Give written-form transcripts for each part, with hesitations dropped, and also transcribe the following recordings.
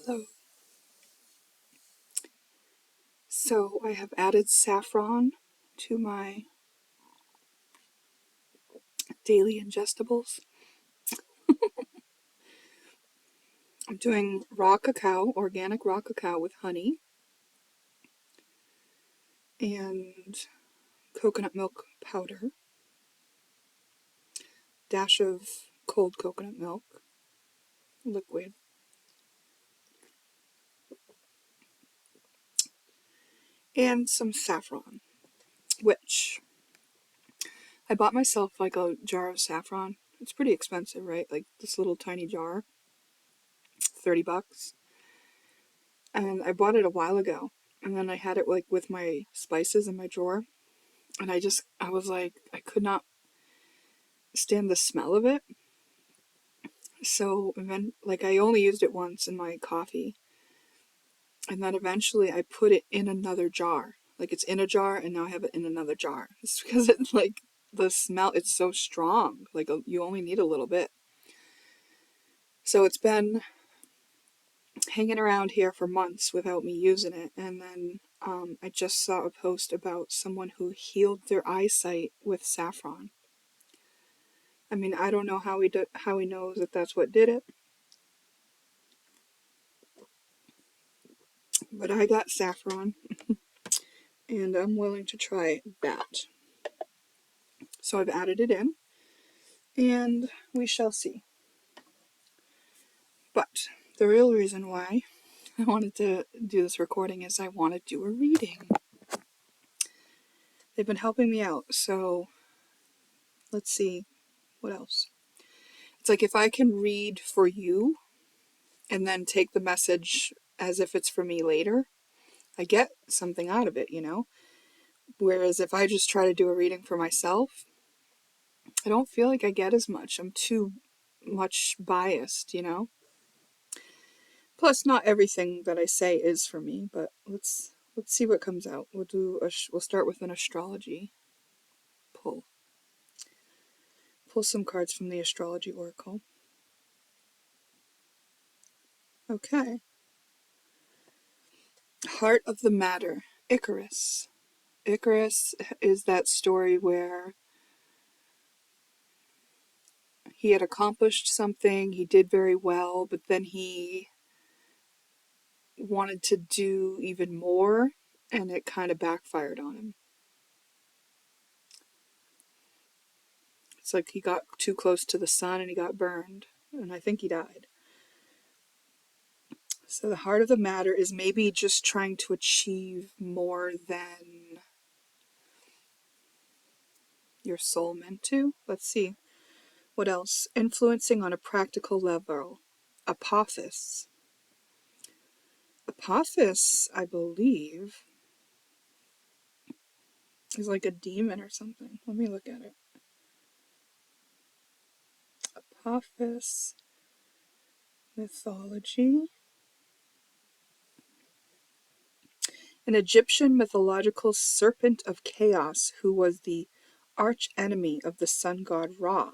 Hello. So I have added saffron to my daily ingestibles. I'm doing raw cacao, organic raw cacao with honey and coconut milk powder, dash of cold coconut milk, liquid, and some saffron, which I bought myself like a jar of saffron. It's pretty expensive, right? Like this little tiny jar, $30. And I bought it a while ago. And then I had it like with my spices in my drawer. And I was like, I could not stand the smell of it. So then, like, I only used it once in my coffee. And then eventually I put it in another jar. Like, it's in a jar and now I have it in another jar. It's because it's like the smell, it's so strong. Like, you only need a little bit. So it's been hanging around here for months without me using it. And then I just saw a post about someone who healed their eyesight with saffron. I mean, I don't know how he knows that that's what did it, but I got saffron, and I'm willing to try that. So I've added it in, and we shall see. But the real reason why I wanted to do this recording is I want to do a reading. They've been helping me out, so let's see what else. It's like if I can read for you and then take the message as if it's for me later, I get something out of it, you know? Whereas if I just try to do a reading for myself, I don't feel like I get as much. I'm too much biased, you know? Plus, not everything that I say is for me, but let's see what comes out. We'll start with an astrology pull. Pull some cards from the astrology oracle. Okay. Heart of the matter, Icarus. Icarus is that story where he had accomplished something, he did very well, but then he wanted to do even more, and it kind of backfired on him. It's like he got too close to the sun and he got burned, and I think he died. So the heart of the matter is maybe just trying to achieve more than your soul meant to. Let's see. What else? Influencing on a practical level. Apophis. Apophis, I believe, is like a demon or something. Let me look at it. Apophis mythology. An Egyptian mythological serpent of chaos who was the arch enemy of the sun god Ra.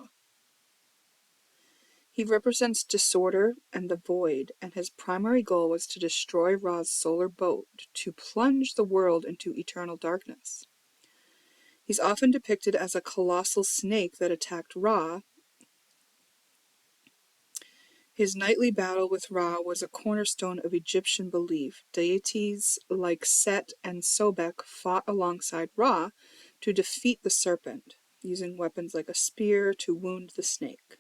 He represents disorder and the void, and his primary goal was to destroy Ra's solar boat, to plunge the world into eternal darkness. He's often depicted as a colossal snake that attacked Ra. His nightly battle with Ra was a cornerstone of Egyptian belief. Deities like Set and Sobek fought alongside Ra to defeat the serpent, using weapons like a spear to wound the snake.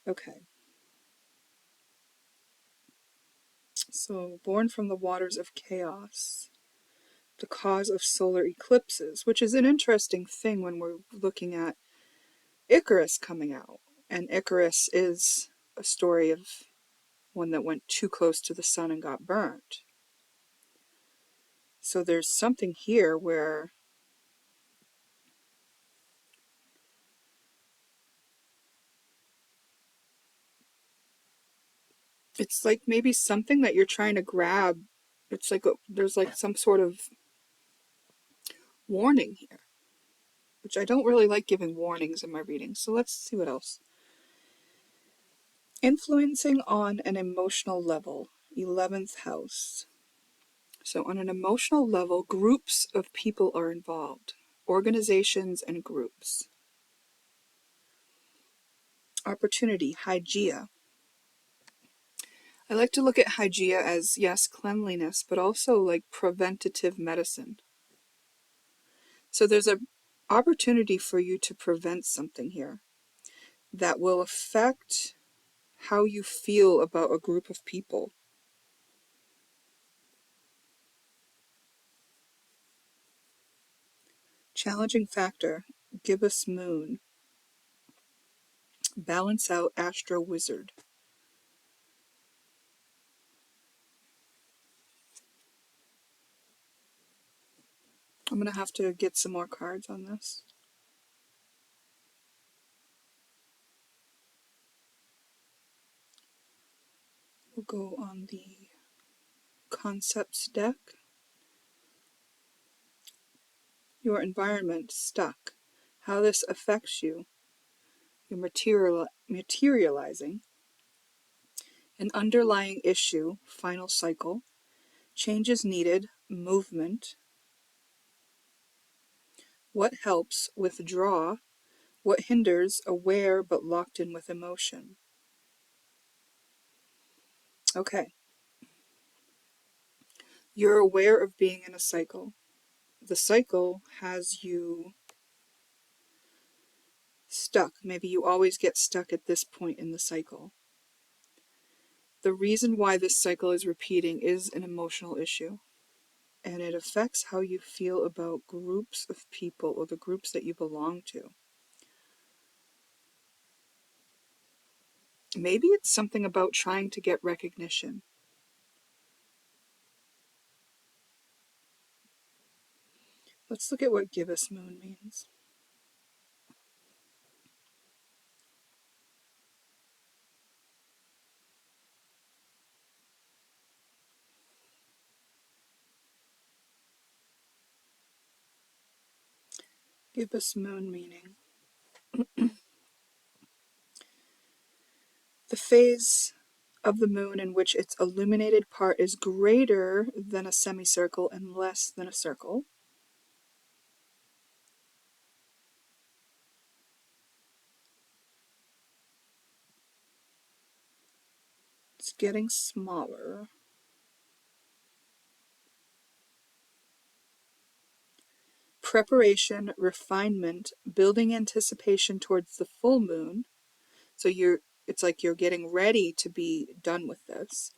Okay. So, born from the waters of chaos, the cause of solar eclipses, which is an interesting thing when we're looking at Icarus coming out. And Icarus is a story of one that went too close to the sun and got burnt. So there's something here where it's like maybe something that you're trying to grab. It's like there's like some sort of warning here, which I don't really like giving warnings in my readings. So let's see what else. Influencing on an emotional level, 11th house. So on an emotional level, groups of people are involved, organizations and groups. Opportunity, hygeia. I like to look at hygeia as, yes, cleanliness, but also like preventative medicine. So there's an opportunity for you to prevent something here that will affect how you feel about a group of people. Challenging factor, gibbous moon. Balance out astro wizard. I'm going to have to get some more cards on this. We'll go on the concepts deck. Your environment, stuck. How this affects you. You're materializing. An underlying issue, final cycle. Changes needed, movement. What helps, withdraw. What hinders, aware but locked in with emotion. Okay. You're aware of being in a cycle. The cycle has you stuck. Maybe you always get stuck at this point in the cycle. The reason why this cycle is repeating is an emotional issue, and it affects how you feel about groups of people or the groups that you belong to. Maybe it's something about trying to get recognition. Let's look at what gibbous moon means. Gibbous moon meaning. The phase of the moon in which its illuminated part is greater than a semicircle and less than a circle. It's getting smaller. Preparation, refinement, building anticipation towards the full moon. So it's like you're getting ready to be done with this.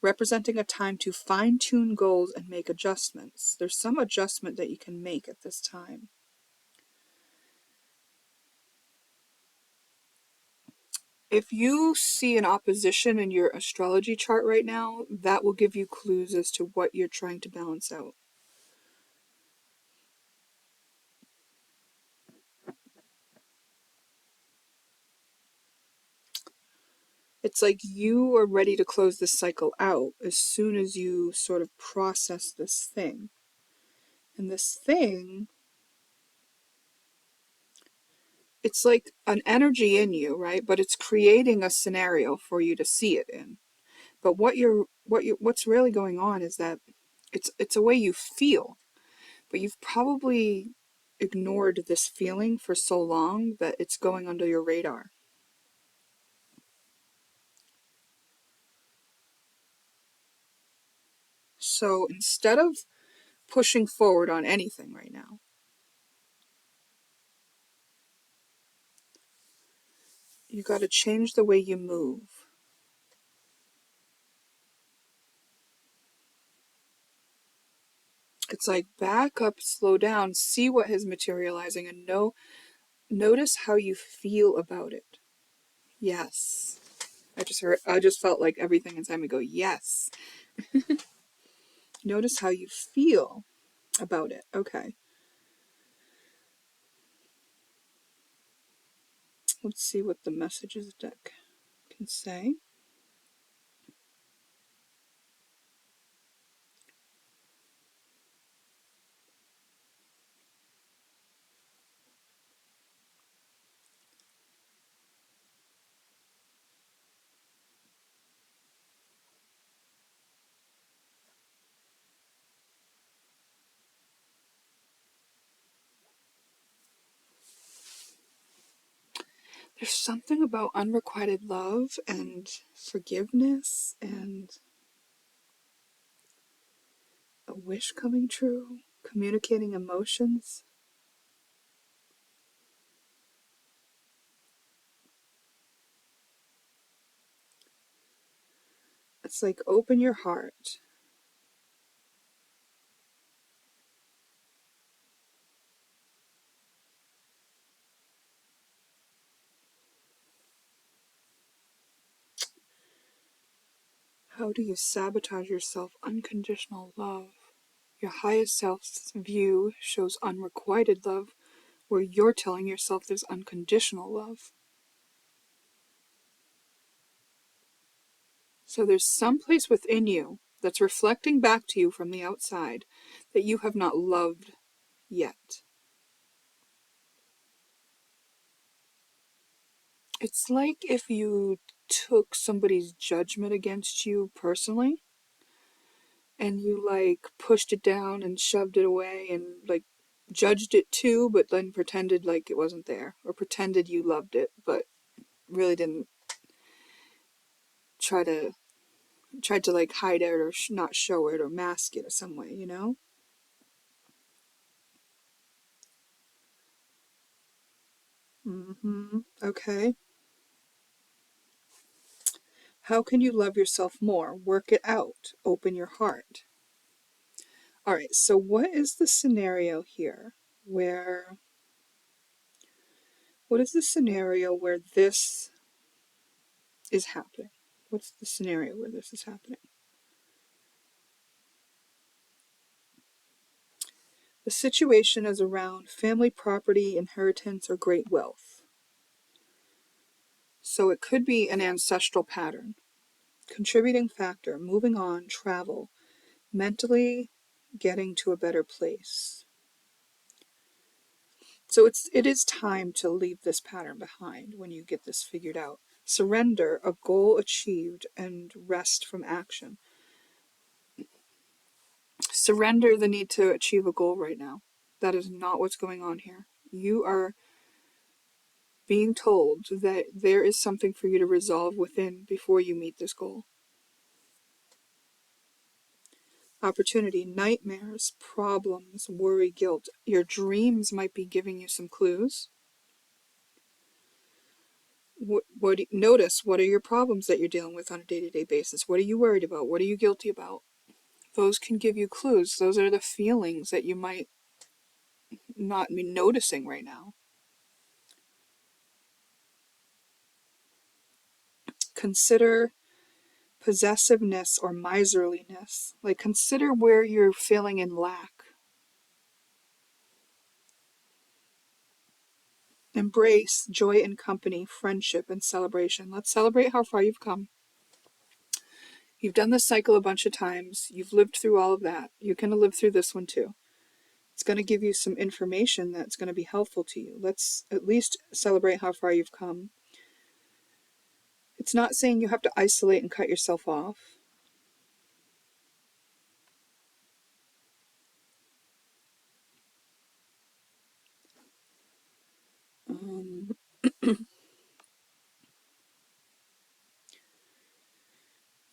Representing a time to fine-tune goals and make adjustments. There's some adjustment that you can make at this time. If you see an opposition in your astrology chart right now, that will give you clues as to what you're trying to balance out. It's like you are ready to close this cycle out as soon as you sort of process this thing. And this thing, it's like an energy in you, right? But it's creating a scenario for you to see it in. But what's really going on is that it's a way you feel, but you've probably ignored this feeling for so long that it's going under your radar. So instead of pushing forward on anything right now, you got to change the way you move. It's like back up, slow down, see what is materializing, and notice how you feel about it. Yes. I just felt like everything inside me go, yes. Notice how you feel about it. Okay. Let's see what the messages deck can say. There's something about unrequited love and forgiveness and a wish coming true, communicating emotions. It's like open your heart. How do you sabotage yourself? Unconditional love. Your highest self's view shows unrequited love, where you're telling yourself there's unconditional love. So there's some place within you that's reflecting back to you from the outside that you have not loved yet. It's like if you took somebody's judgment against you personally and you like pushed it down and shoved it away and like judged it too, but then pretended like it wasn't there, or pretended you loved it but really didn't. Tried to like hide it or not show it or mask it some way, you know? Okay. How can you love yourself more? Work it out. Open your heart. All right, so what is the scenario here where, what is the scenario where this is happening? What's the scenario where this is happening? The situation is around family property, inheritance, or great wealth. So it could be an ancestral pattern. Contributing factor, moving on, travel, mentally getting to a better place. So it is time to leave this pattern behind when you get this figured out. Surrender, a goal achieved, and rest from action. Surrender the need to achieve a goal right now. That is not what's going on here. You are being told that there is something for you to resolve within before you meet this goal. Opportunity, nightmares, problems, worry, guilt. Your dreams might be giving you some clues. Notice, what are your problems that you're dealing with on a day-to-day basis? What are you worried about? What are you guilty about? Those can give you clues. Those are the feelings that you might not be noticing right now. Consider possessiveness or miserliness. Like, consider where you're feeling in lack. Embrace joy and company, friendship and celebration. Let's celebrate how far you've come. You've done this cycle a bunch of times. You've lived through all of that. You're going to live through this one too. It's going to give you some information that's going to be helpful to you. Let's at least celebrate how far you've come. It's not saying you have to isolate and cut yourself off.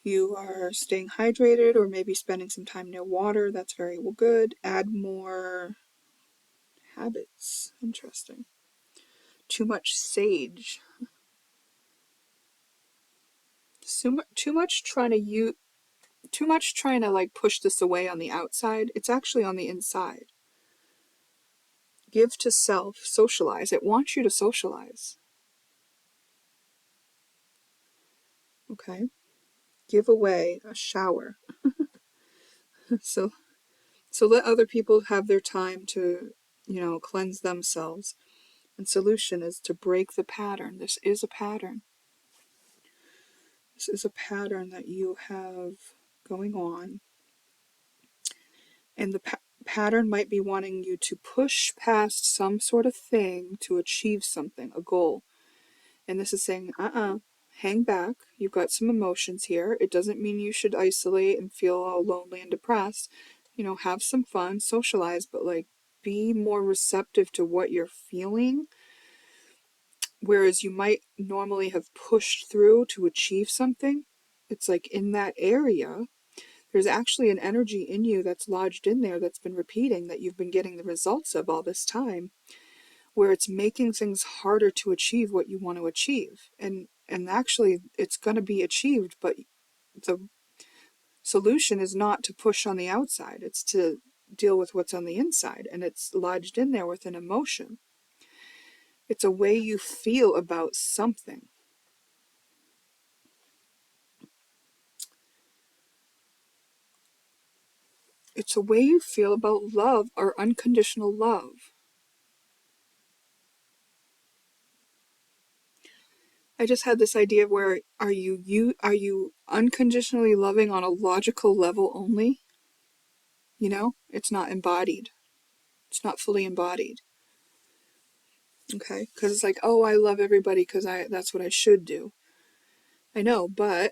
You are staying hydrated or maybe spending some time near water. That's very good. Add more habits. Interesting. Too much sage. Too much trying to like push this away on the outside. It's actually on the inside. Give to self, socialize. It wants you to socialize. Okay. Give away a shower. So let other people have their time to, cleanse themselves. And solution is to break the pattern. This is a pattern. This is a pattern that you have going on. And the pattern might be wanting you to push past some sort of thing to achieve something, a goal. And this is saying, hang back. You've got some emotions here. It doesn't mean you should isolate and feel all lonely and depressed. Have some fun, socialize, but like be more receptive to what you're feeling whereas you might normally have pushed through to achieve something, it's like in that area, there's actually an energy in you that's lodged in there that's been repeating that you've been getting the results of all this time, where it's making things harder to achieve what you want to achieve. And actually it's going to be achieved, but the solution is not to push on the outside, it's to deal with what's on the inside, and it's lodged in there with an emotion. It's a way you feel about something. It's a way you feel about love or unconditional love. I just had this idea of where are you unconditionally loving on a logical level only? You know, it's not embodied. It's not fully embodied. Okay? Because it's like, oh, I love everybody because that's what I should do. I know, but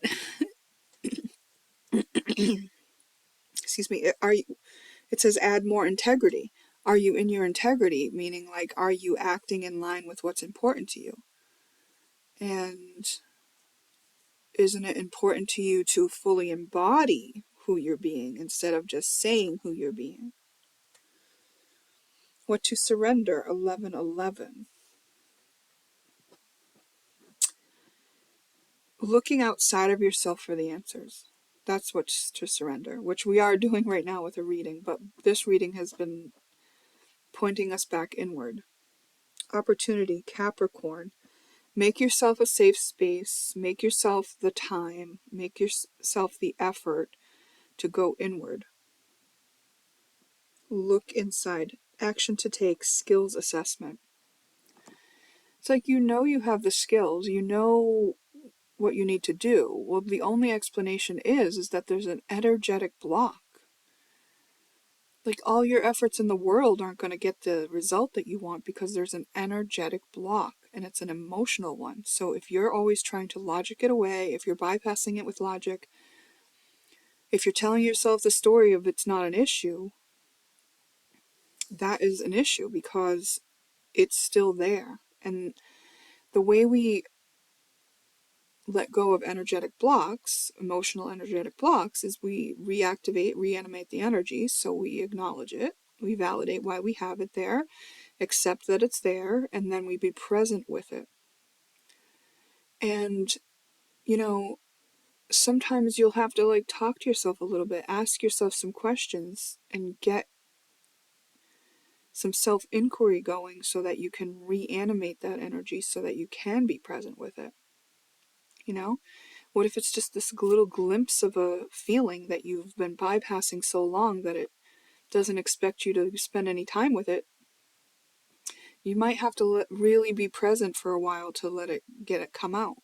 excuse me, it says add more integrity. Are you in your integrity? Meaning, like, are you acting in line with what's important to you? And isn't it important to you to fully embody who you're being instead of just saying who you're being? What to surrender, 11:11. Looking outside of yourself for the answers. That's what's to surrender, which we are doing right now with a reading, but this reading has been pointing us back inward. Opportunity, Capricorn. Make yourself a safe space, make yourself the time, make yourself the effort to go inward. Look inside. Action to take, skills assessment. It's like you have the skills, you know what you need to do. Well, the only explanation is that there's an energetic block. Like, all your efforts in the world aren't going to get the result that you want because there's an energetic block, and it's an emotional one. So if you're always trying to logic it away, if you're bypassing it with logic, if you're telling yourself the story of it's not an issue, that is an issue because it's still there. And the way we let go of energetic blocks, emotional energetic blocks, is we reanimate the energy. So we acknowledge it, we validate why we have it there, accept that it's there, and then we be present with it. And, sometimes you'll have to like talk to yourself a little bit, ask yourself some questions, and get some self-inquiry going so that you can reanimate that energy so that you can be present with it. What if it's just this little glimpse of a feeling that you've been bypassing so long that it doesn't expect you to spend any time with it? You might have to really be present for a while to let it come out,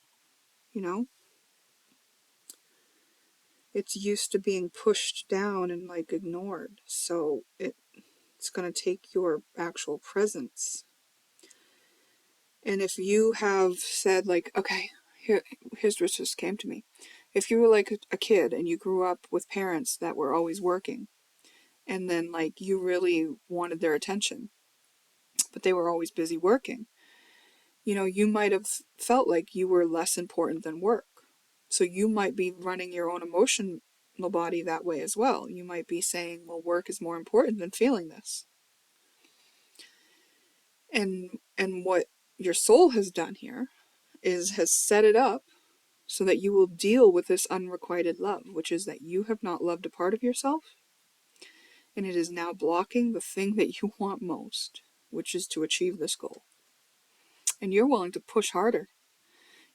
It's used to being pushed down and like ignored, so it's going to take your actual presence. And if you have said like, okay, here's what just came to me. If you were like a kid and you grew up with parents that were always working, and then like you really wanted their attention, but they were always busy working, you might have felt like you were less important than work. So you might be running your own emotional body that way as well. You might be saying, well, work is more important than feeling this. And what your soul has done here has set it up so that you will deal with this unrequited love, which is that you have not loved a part of yourself, and it is now blocking the thing that you want most, which is to achieve this goal. And you're willing to push harder.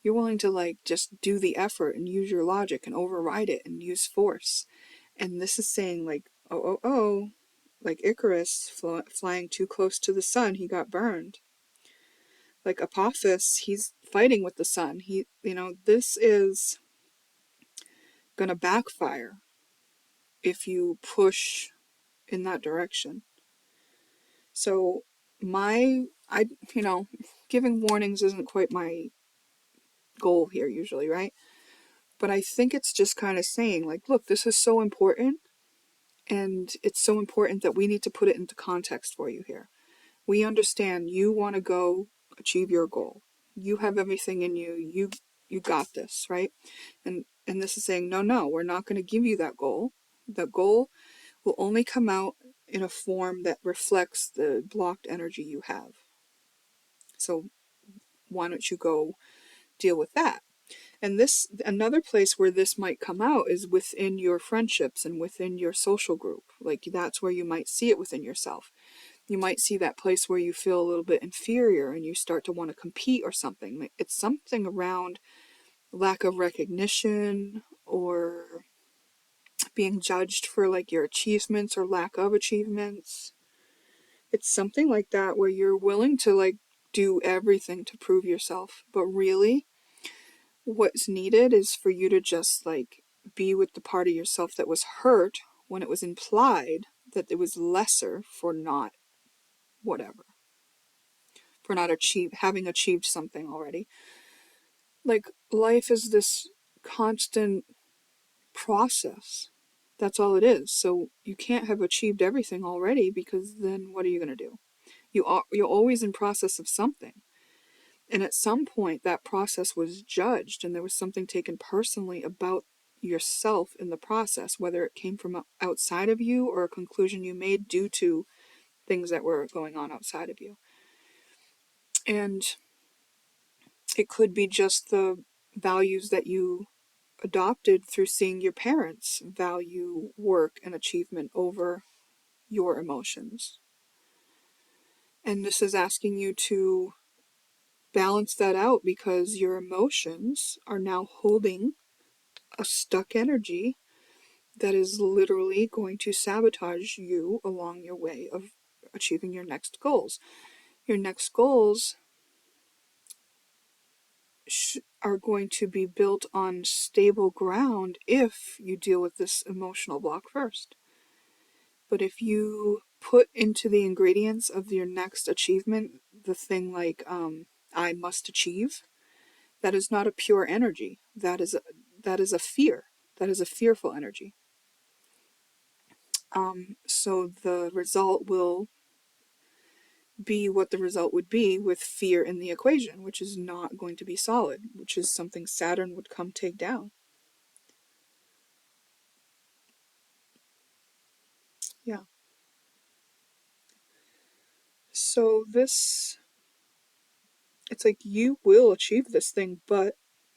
You're willing to like just do the effort and use your logic and override it and use force. And this is saying like, oh, like Icarus flying too close to the sun, he got burned. Like Apophis, he's fighting with the sun. This is gonna backfire if you push in that direction. So giving warnings isn't quite my goal here usually, right? But I think it's just kind of saying like, look, this is so important, and it's so important that we need to put it into context for you here. We understand you want to go achieve your goal. You have everything in you. You got this, right? And this is saying, no, we're not going to give you that goal. The goal will only come out in a form that reflects the blocked energy you have. So why don't you go deal with that? And this, another place where this might come out is within your friendships and within your social group. Like, that's where you might see it within yourself. You might see that place where you feel a little bit inferior and you start to want to compete or something. It's something around lack of recognition or being judged for like your achievements or lack of achievements. It's something like that where you're willing to like do everything to prove yourself, but really what's needed is for you to just like be with the part of yourself that was hurt when it was implied that it was lesser for not whatever, for not having achieved something already. Like, life is this constant process. That's all it is. So you can't have achieved everything already, because then what are you going to do? You're always in process of something. And at some point that process was judged and there was something taken personally about yourself in the process, whether it came from outside of you or a conclusion you made due to things that were going on outside of you. And it could be just the values that you adopted through seeing your parents value work and achievement over your emotions. And this is asking you to balance that out, because your emotions are now holding a stuck energy that is literally going to sabotage you along your way of achieving your next goals. Your next goals are going to be built on stable ground if you deal with this emotional block first. But if you put into the ingredients of your next achievement the thing like, I must achieve, that is not a pure energy. That is a fear. That is a fearful energy. So the result will be what the result would be with fear in the equation, which is not going to be solid, which is something Saturn would come take down. Yeah. So this, it's like, you will achieve this thing, but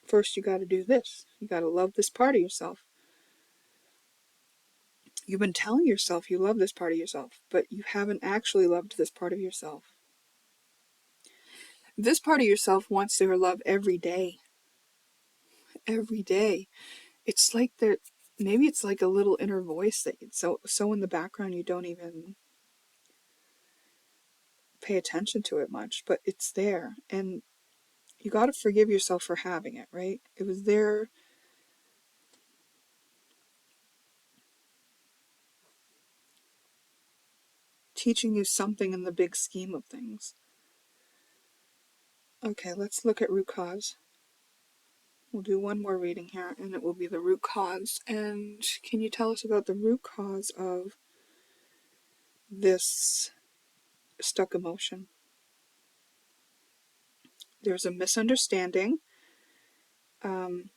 first you got to do this. You got to love this part of yourself. You've been telling yourself you love this part of yourself, but you haven't actually loved this part of yourself. This part of yourself wants their love every day. Every day. It's like maybe it's like a little inner voice that so in the background you don't even pay attention to it much, but it's there. And you got to forgive yourself for having it, right? It was there. Teaching you something in the big scheme of things. Okay, let's look at root cause. We'll do one more reading here, and it will be the root cause. And can you tell us about the root cause of this stuck emotion? There's a misunderstanding. You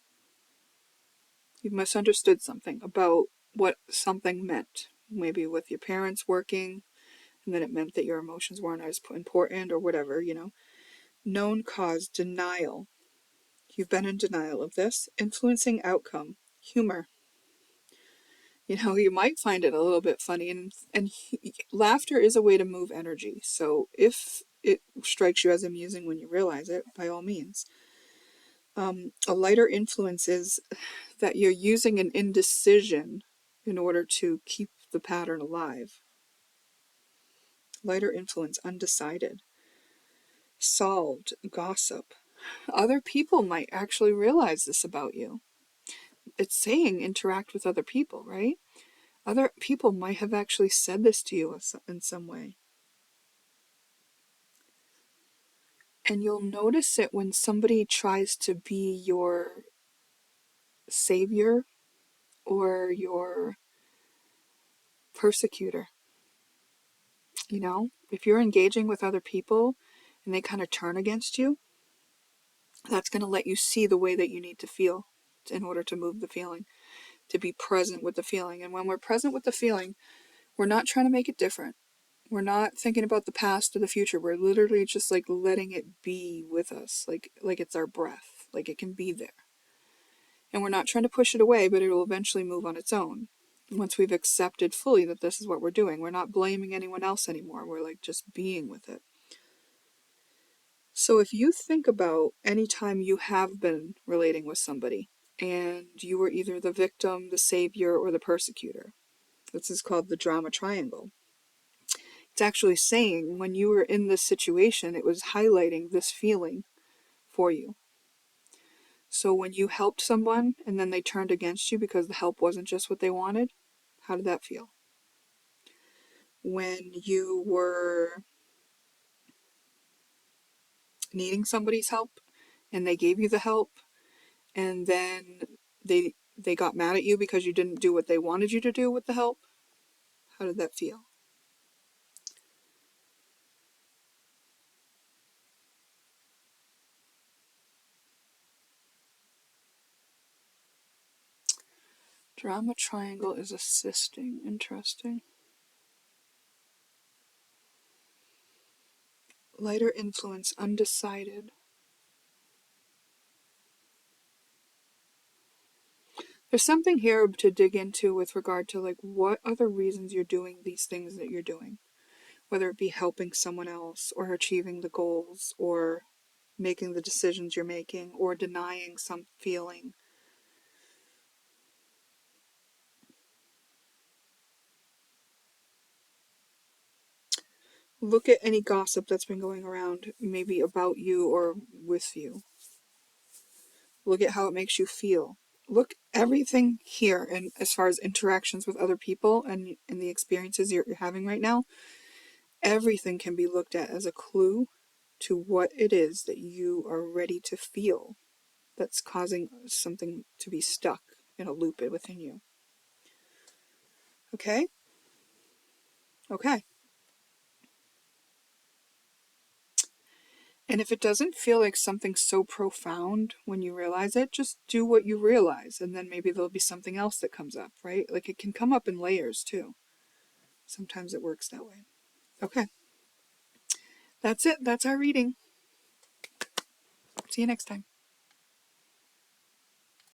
misunderstood something about what something meant. Maybe with your parents working, and then it meant that your emotions weren't as important or whatever, Known cause, denial. You've been in denial of this. Influencing outcome, humor. You might find it a little bit funny, and laughter is a way to move energy. So if it strikes you as amusing when you realize it, by all means. A lighter influence is that you're using an indecision in order to keep the pattern alive. Lighter influence, undecided. Solved, gossip. Other people might actually realize this about you. It's saying interact with other people, right? Other people might have actually said this to you in some way. And you'll notice it when somebody tries to be your savior or your persecutor. If you're engaging with other people and they kind of turn against you, That's going to let you see the way that you need to feel in order to move the feeling, to be present with the feeling. And when we're present with the feeling, we're not trying to make it different. We're not thinking about the past or the future. We're literally just like letting it be with us, like it's our breath, like it can be there. And we're not trying to push it away, but it will eventually move on its own. Once we've accepted fully that this is what we're doing, we're not blaming anyone else anymore. We're like just being with it. So if you think about any time you have been relating with somebody and you were either the victim, the savior, or the persecutor, this is called the drama triangle. It's actually saying when you were in this situation, it was highlighting this feeling for you. So when you helped someone and then they turned against you because the help wasn't just what they wanted, how did that feel? When you were needing somebody's help and they gave you the help and then they got mad at you because you didn't do what they wanted you to do with the help, how did that feel? Drama triangle is assisting. Interesting. Lighter influence, undecided. There's something here to dig into with regard to like what other reasons you're doing these things that you're doing, whether it be helping someone else or achieving the goals or making the decisions you're making or denying some feeling. Look at any gossip that's been going around, maybe about you or with you. Look at how it makes you feel. Look everything here, and as far as interactions with other people and the experiences you're having right now, everything can be looked at as a clue to what it is that you are ready to feel that's causing something to be stuck in a loop within you. Okay? Okay. And if it doesn't feel like something so profound when you realize it, just do what you realize, and then maybe there'll be something else that comes up, right? Like it can come up in layers too. Sometimes it works that way. Okay. That's it. That's our reading. See you next time.